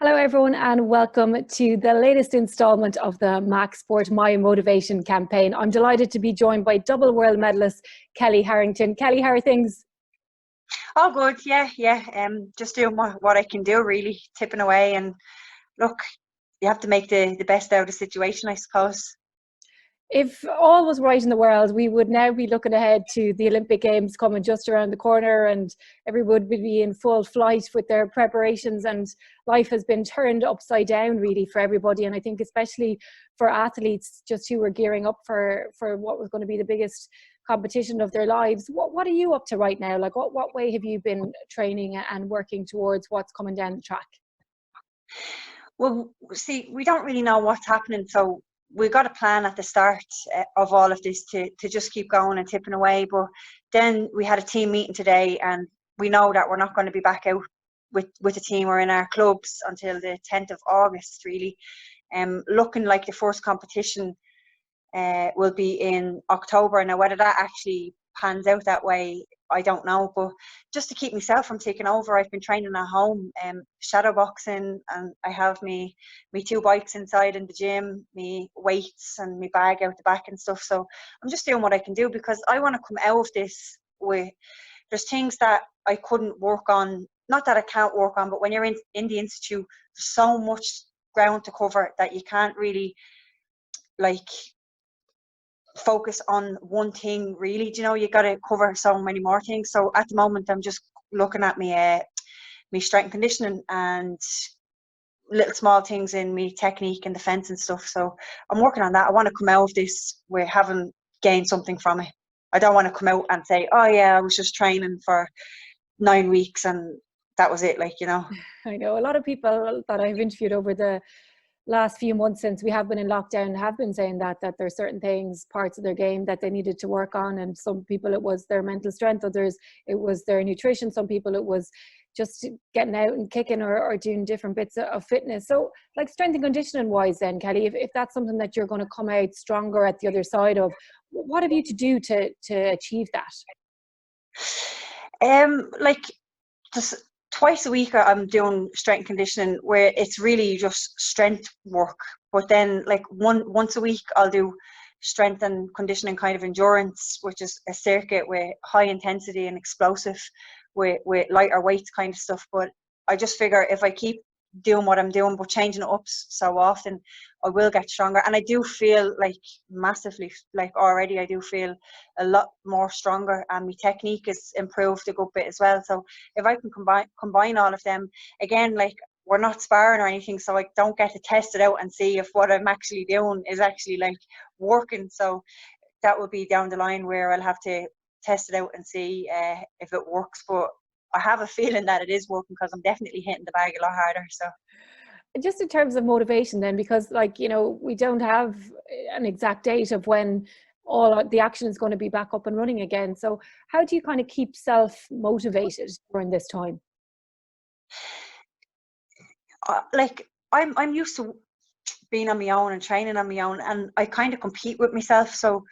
Hello, everyone, and welcome to the latest installment of the Max Sport My Motivation campaign. I'm delighted to be joined by double world medalist Kellie Harrington. Kellie, how are things? Oh, good. Yeah. Just doing what I can do, really, tipping away. And look, you have to make the best out of the situation, I suppose. If all was right in the world, we would now be looking ahead to the Olympic Games coming just around the corner, and everyone would be in full flight with their preparations, and life has been turned upside down really for everybody. And I think especially for athletes just who were gearing up for what was going to be the biggest competition of their lives. What are you up to right now? Like what way have you been training and working towards what's coming down the track? Well, see, we don't really know what's happening, so we got a plan at the start of all of this to just keep going and tipping away. But then we had a team meeting today, and we know that we're not going to be back out with the team or in our clubs until the 10th of August, really. Looking like the first competition will be in October. Now, whether that actually pans out that way, I don't know. But just to keep myself from taking over, I've been training at home, shadow boxing, and I have me two bikes inside in the gym, me weights and me bag out the back and stuff. So I'm just doing what I can do because I want to come out of this with. There's things that I couldn't work on, not that I can't work on, but when you're in the institute, there's so much ground to cover that you can't really like focus on one thing, really. You know, you got to cover so many more things. So at the moment I'm just looking at me strength and conditioning and little small things in me technique and defense and stuff. So I'm working on that. I want to come out of this with having gained something from it. I don't want to come out and say, oh yeah, I was just training for 9 weeks and that was it, I know a lot of people that I've interviewed over the last few months since we have been in lockdown have been saying that there's certain things, parts of their game that they needed to work on. And some people it was their mental strength, others it was their nutrition, some people it was just getting out and kicking or doing different bits of fitness. So like strength and conditioning wise then, Kellie, if that's something that you're going to come out stronger at the other side of, what have you to do to achieve that? Like just twice a week I'm doing strength and conditioning where it's really just strength work. But then like once a week I'll do strength and conditioning kind of endurance, which is a circuit with high intensity and explosive with lighter weights kind of stuff. But I just figure if I keep doing what I'm doing but changing it up so often, I will get stronger. And I do feel like massively, like already I do feel a lot more stronger, and my technique is improved a good bit as well. So if I can combine all of them, again, like we're not sparring or anything, so I don't get to test it out and see if what I'm actually doing is actually like working. So that will be down the line where I'll have to test it out and see if it works. But I have a feeling that it is working because I'm definitely hitting the bag a lot harder. So just in terms of motivation then, because we don't have an exact date of when all the action is going to be back up and running again. So how do you kind of keep self motivated during this time? like I'm used to being on my own and training on my own, and I kind of compete with myself. So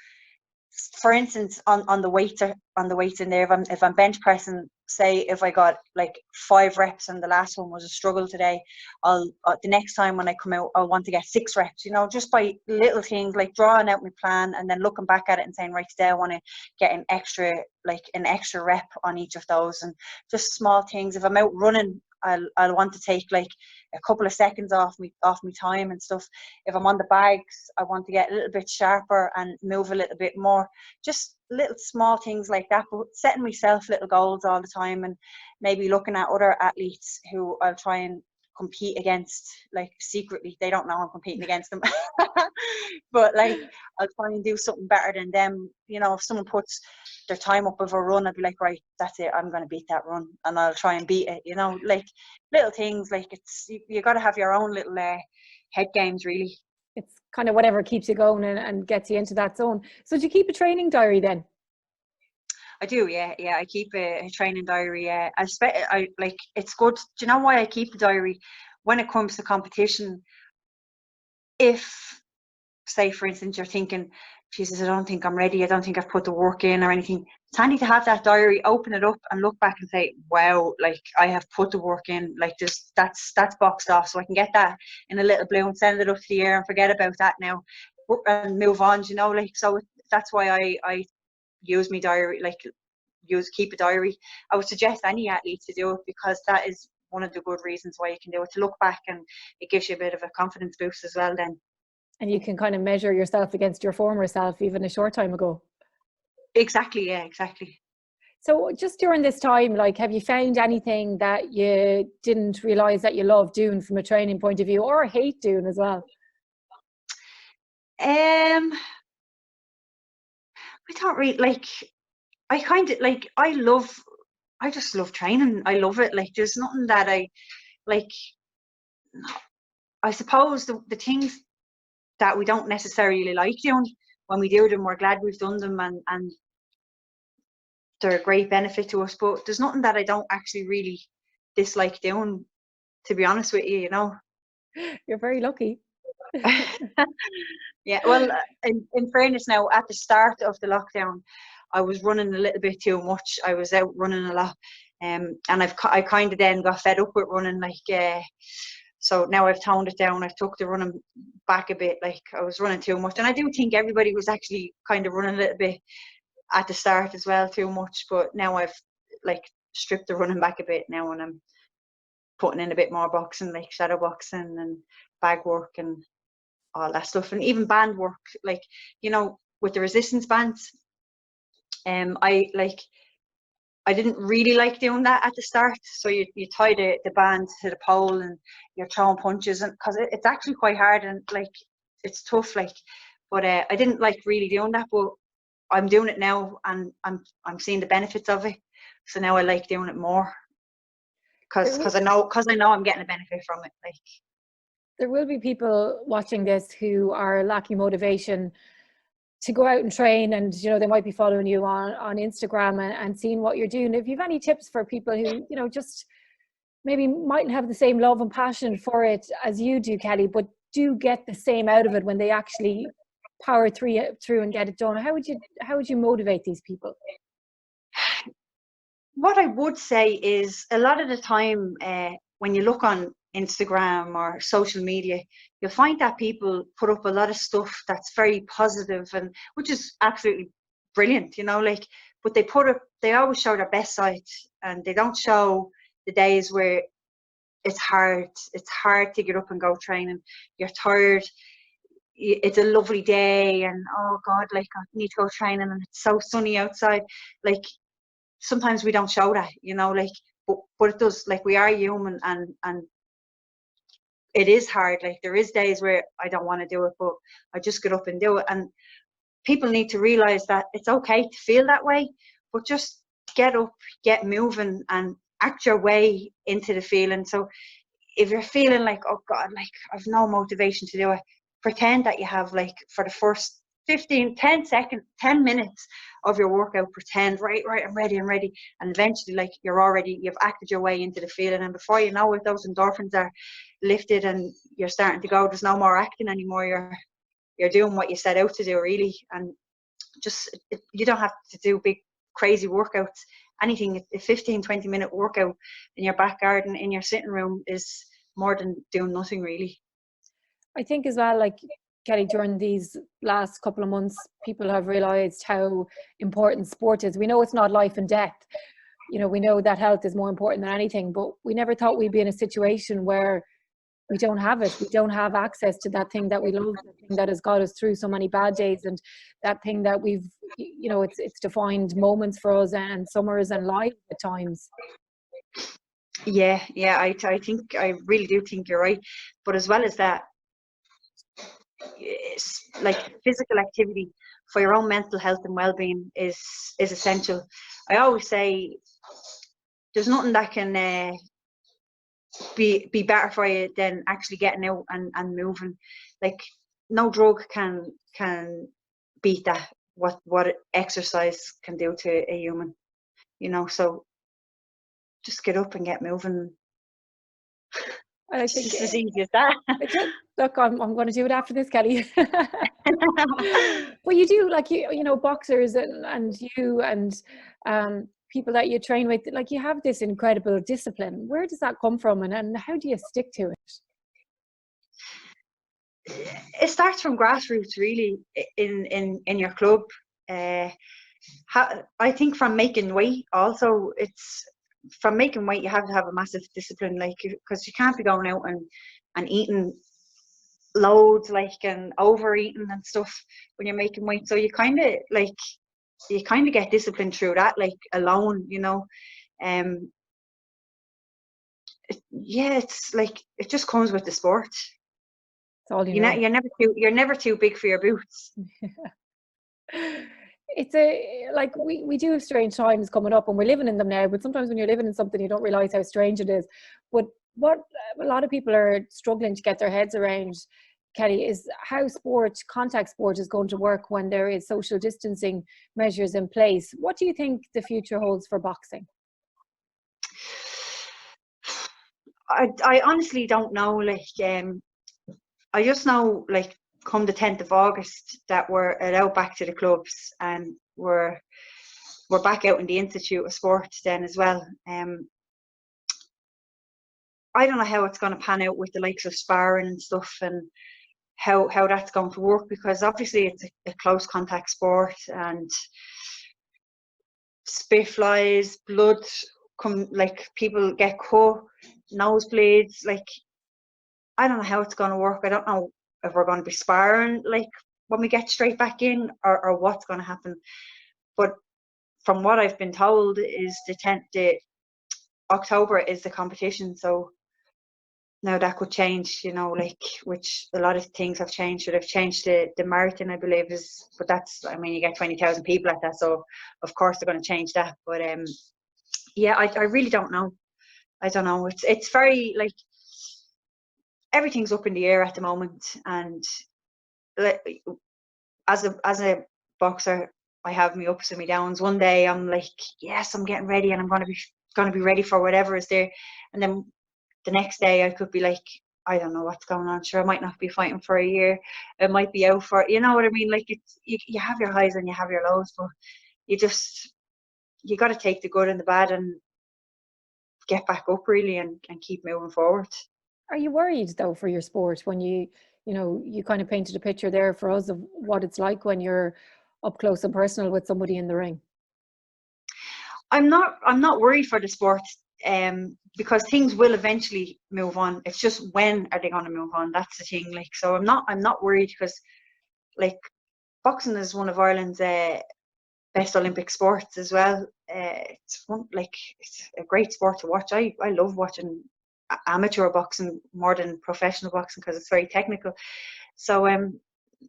for instance, on the weights in there, if I'm bench pressing, say if I got like 5 reps and the last one was a struggle today, I'll the next time when I come out I'll want to get 6 reps, just by little things like drawing out my plan and then looking back at it and saying, right, today I want to get an extra rep on each of those. And just small things. If I'm out running, I'll want to take like a couple of seconds off me time and stuff. If I'm on the bags, I want to get a little bit sharper and move a little bit more. Just little small things like that, but setting myself little goals all the time, and maybe looking at other athletes who I'll try and compete against, like secretly. They don't know I'm competing against them. But like I'll try and do something better than them. If someone puts their time up of a run, I'd be like, right, that's it, I'm going to beat that run, and I'll try and beat it. Like little things. Like it's you got to have your own little head games, really. It's kind of whatever keeps you going and gets you into that zone. So do you keep a training diary then? I do, yeah. I keep a training diary. Yeah, I like. It's good. Do you know why I keep a diary? When it comes to competition, if, say, for instance, you're thinking, Jesus, I don't think I'm ready, I don't think I've put the work in or anything, handy to have that diary, open it up and look back and say, wow, like I have put the work in, like that's boxed off, so I can get that in a little blue and send it up to the air and forget about that now and move on, you know, like. So that's why I use my diary, like keep a diary. I would suggest any athlete to do it, because that is one of the good reasons why you can do it, to look back, and it gives you a bit of a confidence boost as well then. And you can kind of measure yourself against your former self even a short time ago. Exactly, yeah, exactly. So just during this time, like, have you found anything that you didn't realize that you love doing from a training point of view, or hate doing as well? I don't really like. I kind of like. I just love training. I love it. Like, there's nothing that I like. I suppose the things that we don't necessarily like doing, when we do them, we're glad we've done them, and they're a great benefit to us. But there's nothing that I don't actually really dislike doing, to be honest with you, you know. You're very lucky. Yeah, well, in fairness now, at the start of the lockdown, I was running a little bit too much. I was out running a lot, and I kind of then got fed up with running, like, so now I've toned it down. I've took the running back a bit. Like, I was running too much, and I do think everybody was actually kind of running a little bit at the start as well, too much. But now I've like stripped the running back a bit now, and I'm putting in a bit more boxing, like shadow boxing and bag work and all that stuff, and even band work, like, you know, with the resistance bands. I didn't really like doing that at the start. So you tie the band to the pole and you're throwing punches, and because it's actually quite hard, and like it's tough, like. But I didn't like really doing that, but I'm doing it now, and I'm seeing the benefits of it. So now I like doing it more, because I know I'm getting a benefit from it, like. There will be people watching this who are lacking motivation to go out and train, and you know, they might be following you on Instagram and seeing what you're doing. If you have any tips for people who, you know, just maybe mightn't have the same love and passion for it as you do, Kellie, but do get the same out of it when they actually power through and get it done, how would you motivate these people? What I would say is, a lot of the time, when you look on Instagram or social media, you'll find that people put up a lot of stuff that's very positive, and which is absolutely brilliant, you know, like. But they always show their best side, and they don't show the days where it's hard. It's hard to get up and go training. You're tired. It's a lovely day, and oh God, like, I need to go training, and it's so sunny outside. Like, sometimes we don't show that, you know, like, but it does, like, we are human, and it is hard. Like, there is days where I don't want to do it, but I just get up and do it. And people need to realize that it's okay to feel that way, but just get up, get moving, and act your way into the feeling. So if you're feeling like, oh God, like, I've no motivation to do it, pretend that you have, like, for the first 10 minutes of your workout, pretend, right, I'm ready. And eventually, like, you've acted your way into the feeling. And before you know it, those endorphins are lifted and you're starting to go. There's no more acting anymore. You're doing what you set out to do, really. And just, you don't have to do big, crazy workouts. Anything, a 15-20 minute workout in your back garden, in your sitting room, is more than doing nothing, really. I think as well, like, Kellie, during these last couple of months, people have realized how important sport is. We know it's not life and death. You know, we know that health is more important than anything, but we never thought we'd be in a situation where we don't have it. We don't have access to that thing that we love, the thing that has got us through so many bad days, and that thing that we've, you know, it's defined moments for us, and summers and lives at times. Yeah, I think, I really do think you're right. But as well as that, it's like, physical activity for your own mental health and well-being is essential. I always say there's nothing that can be better for you than actually getting out and moving. Like, no drug can beat that, what exercise can do to a human, you know. So just get up and get moving. And I It's think just as easy as that. look, I'm going to do it after this, Kelly. But you do, like, you know, boxers and you and people that you train with, like, you have this incredible discipline. Where does that come from, and how do you stick to it? It starts from grassroots, really, in your club. I think from making weight also, it's from making weight, you have to have a massive discipline, like, because you can't be going out and eating loads, like, and overeating and stuff when you're making weight. So you kind of get discipline through that, like, alone, you know. Yeah, it's like it just comes with the sport. It's all you know. You're never too big for your boots. It's like we do have strange times coming up, and we're living in them now, but sometimes when you're living in something you don't realize how strange it is. But what a lot of people are struggling to get their heads around, Kelly, is how contact sport is going to work when there is social distancing measures in place. What do you think the future holds for boxing? I honestly don't know, like, I just know, like, come the 10th of August that we're allowed back to the clubs, and we're back out in the Institute of Sport then as well. I don't know how it's going to pan out with the likes of sparring and stuff, and how that's going to work, because obviously it's a close contact sport, and spit flies, blood come, like, people get cut, nosebleeds, like, I don't know how it's going to work. I don't know if we're going to be sparring, like, when we get straight back in, or what's going to happen. But from what I've been told is the October is the competition. So now that could change, you know, like, which a lot of things have changed. So they've changed the marathon, I believe, but that's, I mean, you get 20,000 people at that, so of course they're going to change that. But yeah, I really don't know. I don't know. It's very, like, everything's up in the air at the moment, and as a boxer, I have my ups and my downs. One day I'm like, yes, I'm getting ready, and I'm going to be ready for whatever is there, and then the next day I could be like, I don't know what's going on. Sure, I might not be fighting for a year. I might be out for, you know what I mean? Like, it's you have your highs and you have your lows, but you got to take the good and the bad and get back up, really, and keep moving forward. Are you worried, though, for your sport when you know, you kind of painted a picture there for us of what it's like when you're up close and personal with somebody in the ring? I'm not worried for the sport, because things will eventually move on. It's just, when are they going to move on? That's the thing. Like, so I'm not worried, because, like, boxing is one of Ireland's best Olympic sports as well. It's a great sport to watch. I love watching amateur boxing more than professional boxing, because it's very technical. So I'm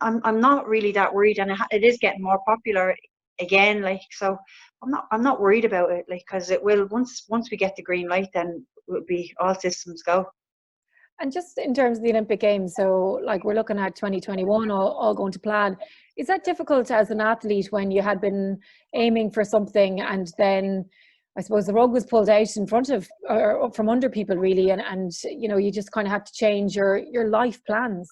not really that worried, and it is getting more popular again. Like, so I'm not worried about it, like, because it will, once we get the green light, then it will be all systems go. And just in terms of the Olympic Games, so, like, we're looking at 2021 all going to plan. Is that difficult as an athlete when you had been aiming for something, and then I suppose the rug was pulled out in front of, or from under people, really, and you know, you just kind of had to change your life plans?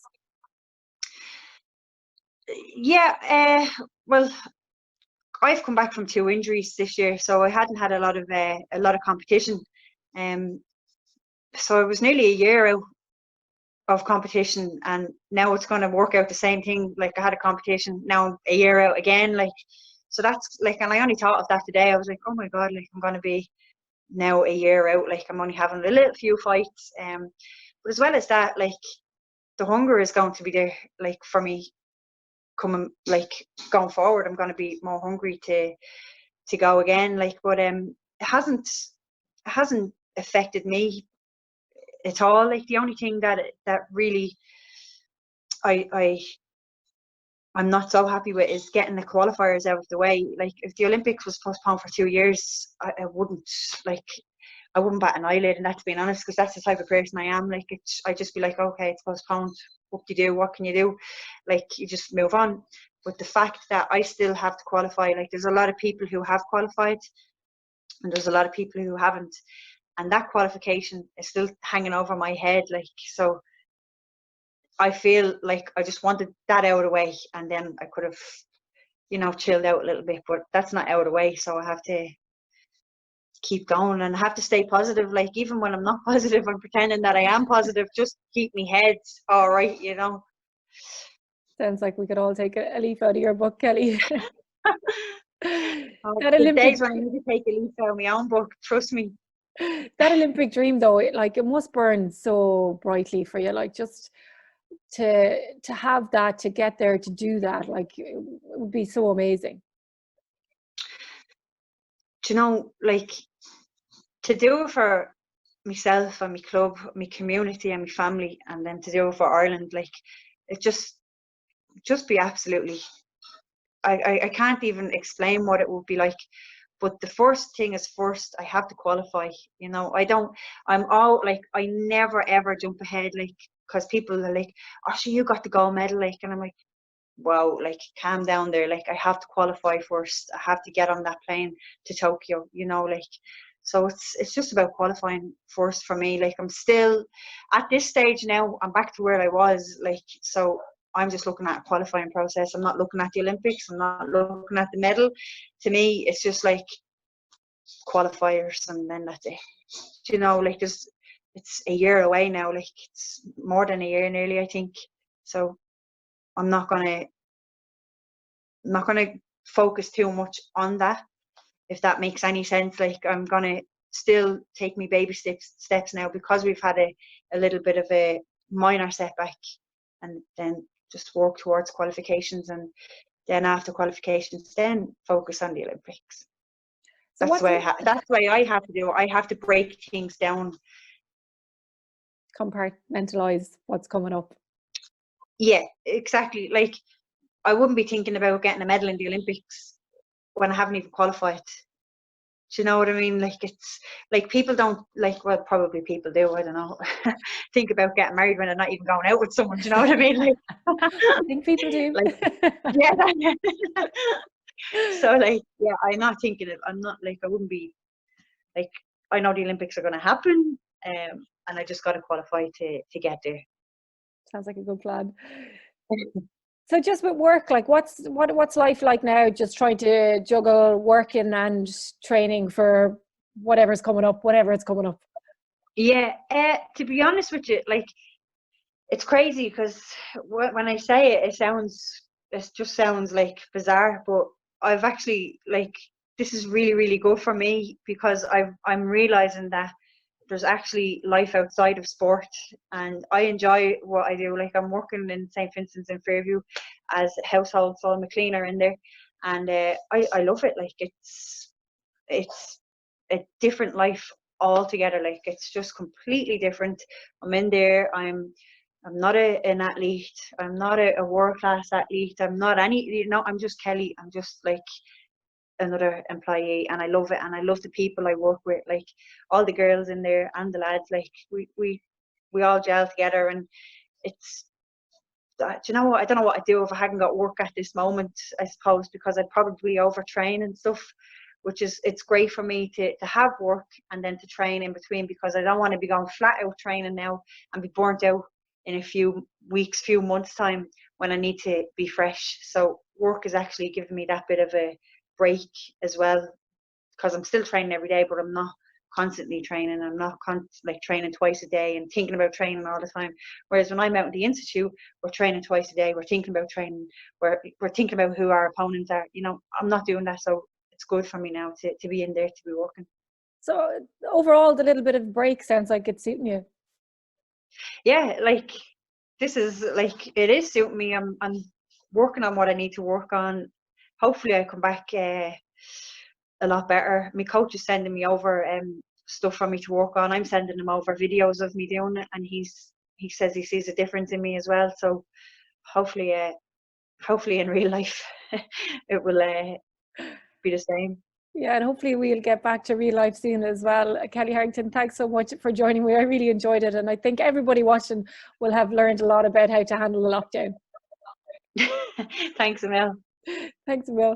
Yeah, well, I've come back from 2 injuries this year, so I hadn't had a lot of competition. So it was nearly a year out of competition, and now it's going to work out the same thing. Like, I had a competition, now a year out again. Like, so that's like, and I only thought of that today. I was like, oh my god, like, I'm going to be now a year out. Like, I'm only having a little few fights. But as well as that, like, the hunger is going to be there. Like, for me, going forward, I'm going to be more hungry to go again. Like, but it hasn't affected me at all. Like, the only thing that really I'm not so happy with is getting the qualifiers out of the way. Like, if the Olympics was postponed for 2 years, I wouldn't bat an eyelid, and that's being honest, because that's the type of person I am. Like, I'd just be like, okay, it's postponed. What do you do? What can you do? Like, you just move on. But the fact that I still have to qualify, like, there's a lot of people who have qualified, and there's a lot of people who haven't. and that qualification is still hanging over my head. Like, so I feel like I just wanted that out of the way, and then I could have, you know, chilled out a little bit, but that's not out of the way. So I have to keep going, and I have to stay positive. Like, even when I'm not positive, I'm pretending that I am positive, just keep me head all right, you know. Sounds like we could all take a leaf out of your book, Kelly. That The Olympic, days when I need to take a leaf out of my own book, trust me. that Olympic dream though, it must burn so brightly for you. Like, just to have that, to get there, to do that, like, it would be so amazing. Do you know, like, to do it for myself and my club, my community and my family, and then to do it for Ireland, like, it just be absolutely, I can't even explain what it would be like. But the first thing is first, I have to qualify. You know, I never ever jump ahead, like, because people are like, oh, so you got the gold medal, like, and I'm like, wow, like, calm down there. Like, I have to qualify first. I have to get on that plane to Tokyo, you know, like, so it's just about qualifying first for me. Like, I'm still at this stage now, I'm back to where I was, like, so I'm just looking at a qualifying process. I'm not looking at the Olympics. I'm not looking at the medal. To me, it's just like qualifiers, and then that's it. You know, like, it's a year away now. Like, it's more than a year nearly, I think. So I'm not gonna focus too much on that, if that makes any sense. Like, I'm gonna still take me baby steps now, because we've had a little bit of a minor setback, and then just work towards qualifications, and then after qualifications, then focus on the Olympics. So That's the way I have to do it. I have to break things down. Compartmentalize what's coming up. Yeah, exactly. Like, I wouldn't be thinking about getting a medal in the Olympics when I haven't even qualified. Do you know what I mean? Like, it's like, people don't, like, well, probably people do, I don't know, think about getting married when they're not even going out with someone. Do you know what I mean? Like, I think people do. like, yeah. So, like, yeah, I'm not thinking it. I'm not, like, I wouldn't be, like, I know the Olympics are going to happen, and I just got to qualify to get there. Sounds like a good plan. So just with work, like, what's life like now? Just trying to juggle working and training for whatever's coming up, whenever it's coming up. Yeah, to be honest with you, like, it's crazy, because when I say it, it just sounds like bizarre, but I've actually, like, this is really, really good for me, because I'm realizing that there's actually life outside of sport, and I enjoy what I do. Like, I'm working in St. Vincent's in Fairview as a household, so I'm a cleaner in there, and I love it. Like, it's a different life altogether. Like, it's just completely different. I'm in there. I'm not an athlete. I'm not a world class athlete. I'm not any. You know, I'm just Kelly. I'm just like another employee, and I love it, and I love the people I work with. Like, all the girls in there and the lads. Like, we all gel together, and it's. Do you know what? I don't know what I'd do if I hadn't got work at this moment, I suppose, because I'd probably overtrain and stuff, which is, it's great for me to have work and then to train in between, because I don't want to be going flat out training now and be burnt out in a few weeks, few months time, when I need to be fresh. So work is actually giving me that bit of a break as well, because I'm still training every day, but I'm not constantly training. I'm not like training twice a day and thinking about training all the time. Whereas when I'm out in the institute, we're training twice a day. We're thinking about training. We're thinking about who our opponents are. You know, I'm not doing that, so it's good for me now to be in there, to be working. So overall, the little bit of break sounds like it's suiting you. Yeah, like, this is, like, it is suiting me. I'm working on what I need to work on. Hopefully I come back a lot better. My coach is sending me over stuff for me to work on. I'm sending him over videos of me doing it, and he says he sees a difference in me as well. So hopefully in real life it will be the same. Yeah, and hopefully we'll get back to real life soon as well. Kellie Harrington, thanks so much for joining me. I really enjoyed it, and I think everybody watching will have learned a lot about how to handle the lockdown. Thanks, Emil. Thanks, Emil.